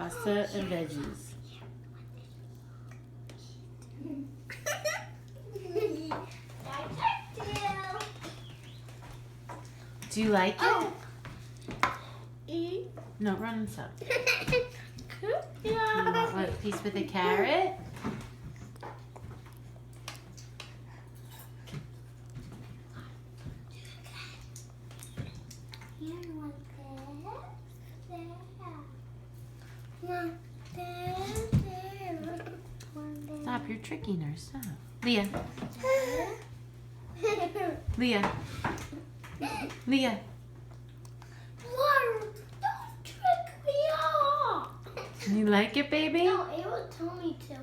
pasta and veggies. Do you like it? No, run and stop. You want a piece with a carrot? Stop, you're tricking her. Stop. Leah. Leah. Leah. Don't trick me off. You like it, baby? No, it will tell me to.